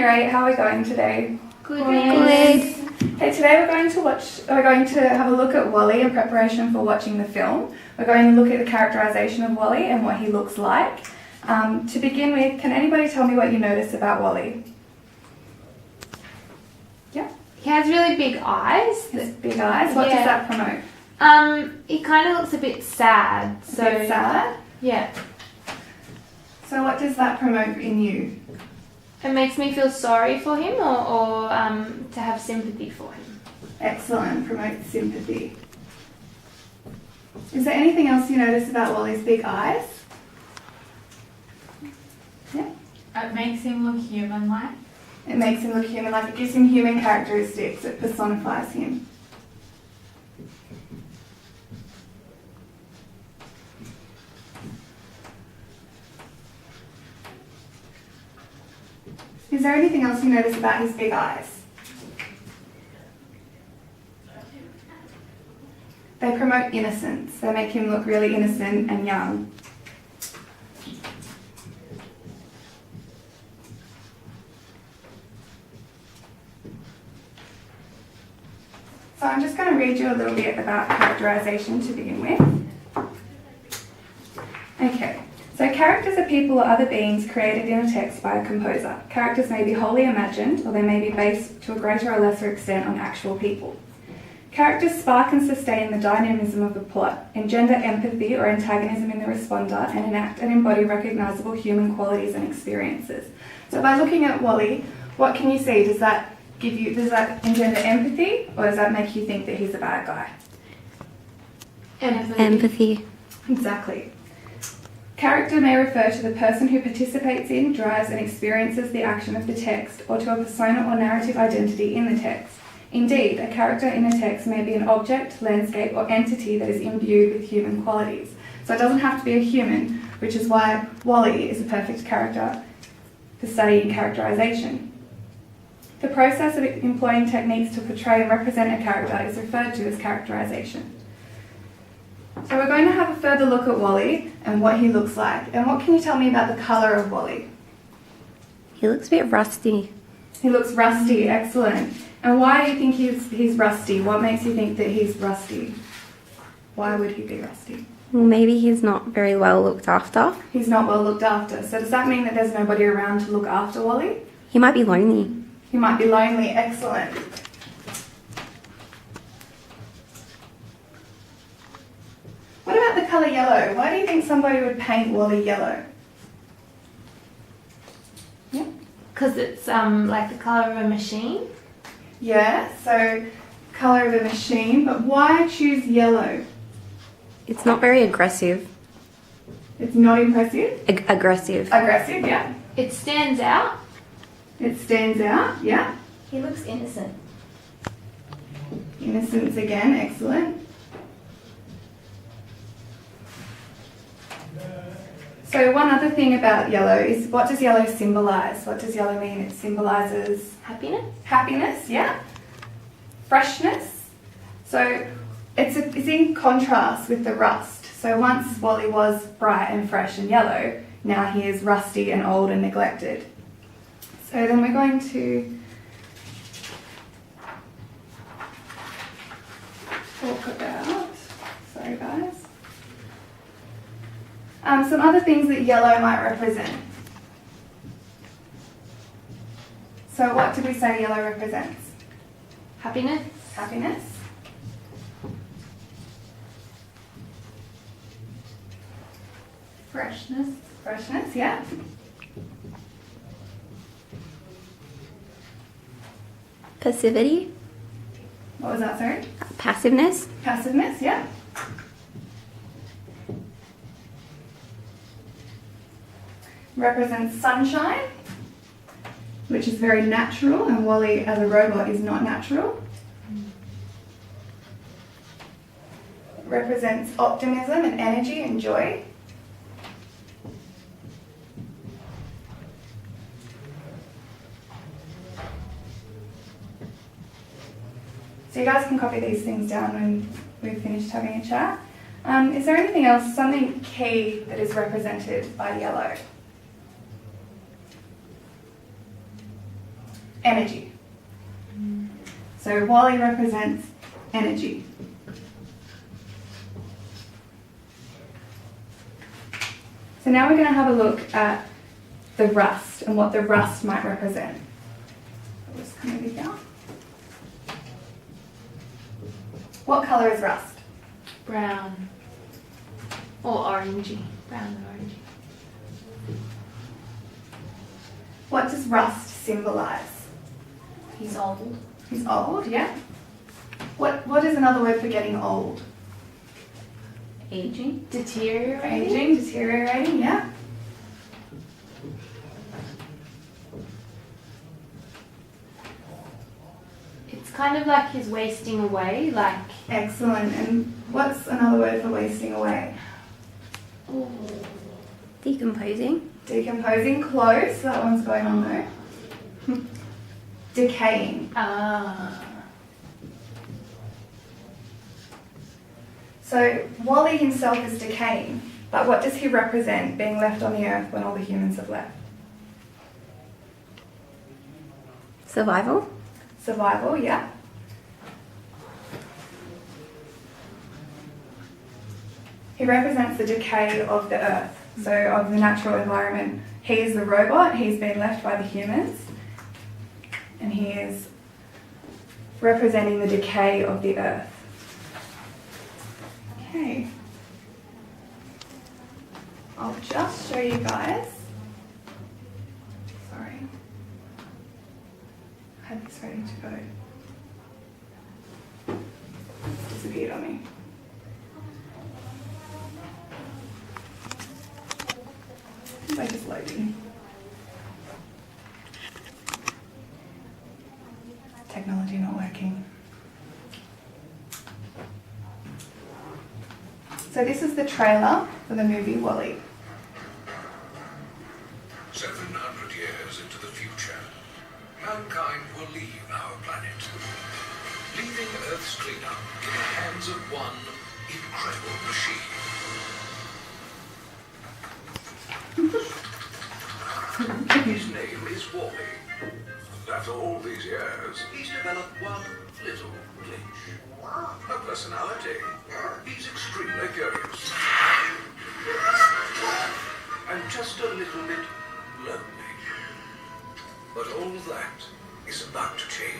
Year 8, how are we going today? Good. Hey, today we're going to have a look at Wally in preparation for watching the film. We're going to look at the characterization of Wally and what he looks like. To begin with, can anybody tell me what you noticed about Wally? Yeah? He has really big eyes. His big eyes? What does that promote? He kind of looks a bit sad. A bit sad? Yeah. So what does that promote in you? It makes me feel sorry for him or to have sympathy for him. Excellent. Promotes sympathy. Is there anything else you notice about Wally's big eyes? Yeah? It makes him look human-like. It makes him look human-like. It gives him human characteristics. It personifies him. Is there anything else you notice about his big eyes? They promote innocence. They make him look really innocent and young. So I'm just going to read you a little bit about characterization to begin with. Okay. So characters are people or other beings created in a text by a composer. Characters may be wholly imagined, or they may be based to a greater or lesser extent on actual people. Characters spark and sustain the dynamism of the plot, engender empathy or antagonism in the responder, and enact and embody recognisable human qualities and experiences. So by looking at Wally, what can you see? Does that engender empathy, or does that make you think that he's a bad guy? Empathy. Exactly. Character may refer to the person who participates in, drives and experiences the action of the text, or to a persona or narrative identity in the text. Indeed, a character in a text may be an object, landscape or entity that is imbued with human qualities. So it doesn't have to be a human, which is why Wally is a perfect character for studying characterization. The process of employing techniques to portray and represent a character is referred to as characterization. So we're going to have a further look at Wally and what he looks like. And what can you tell me about the colour of Wally? He looks a bit rusty. He looks rusty, excellent. And why do you think he's rusty? What makes you think that he's rusty? Why would he be rusty? Well, maybe he's not very well looked after. He's not well looked after. So does that mean that there's nobody around to look after Wally? He might be lonely. He might be lonely, excellent. What about the colour yellow? Why do you think somebody would paint Wally yellow? Yeah. Because it's like the colour of a machine. Yeah, so colour of a machine, but why choose yellow? It's not very aggressive. It's not impressive? Aggressive. Aggressive, yeah. It stands out. It stands out, yeah. He looks innocent. Innocence again, excellent. So one other thing about yellow is, what does yellow symbolise? What does yellow mean? It symbolises Happiness. happiness, yeah. Freshness. So it's in contrast with the rust. So once Wally was bright and fresh and yellow, now he is rusty and old and neglected. So then we're going to talk about, sorry guys, some other things that yellow might represent. So what did we say yellow represents? Happiness. Happiness. Freshness. Freshness, yeah. Passivity. What was that, sorry? Passiveness. Passiveness, yeah. Represents sunshine, which is very natural, and Wally as a robot is not natural. It represents optimism and energy and joy. So you guys can copy these things down when we've finished having a chat. Is there anything else, something key that is represented by yellow? Energy. So Wally represents energy. So now we're going to have a look at the rust and what the rust might represent. I'll just come over here. What colour is rust? Brown. Or orangey. Brown and orangey. What does rust symbolise? He's old. He's old, yeah. What is another word for getting old? Aging. Deteriorating. Aging, deteriorating, yeah. It's kind of like he's wasting away, like... Excellent. And what's another word for wasting away? Ooh. Decomposing. Decomposing, close. That one's going on though. Decaying. Ah. So Wally himself is decaying, but what does he represent being left on the earth when all the humans have left? Survival. Survival, yeah. He represents the decay of the earth, so of the natural environment. He is the robot, he's been left by the humans, and he is representing the decay of the earth. Okay. I'll just show you guys. Sorry. I had this ready to go. It's disappeared on me. It's like just loading. Technology not working. So this is the trailer for the movie WALL-E. 700 years into the future, mankind will leave our planet, leaving Earth's cleanup in the hands of one incredible machine. His name is Wally. After all these years, he's developed one little glitch. A personality. He's extremely curious. And just a little bit lonely. But all that is about to change.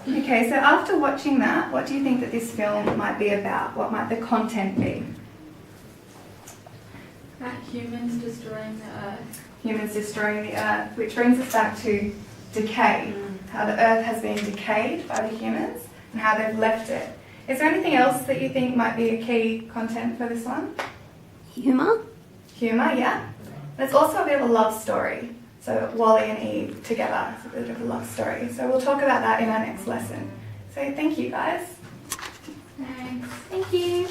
Okay, so after watching that, what do you think that this film might be about? What might the content be? Like humans destroying the earth. Humans destroying the earth, which brings us back to decay, how the earth has been decayed by the humans and how they've left it. Is there anything else that you think might be a key content for this one? Humour. Humour, yeah. There's also a bit of a love story. So Wally and Eve together, it's a bit of a love story. So we'll talk about that in our next lesson. So thank you guys. Thanks. Thank you.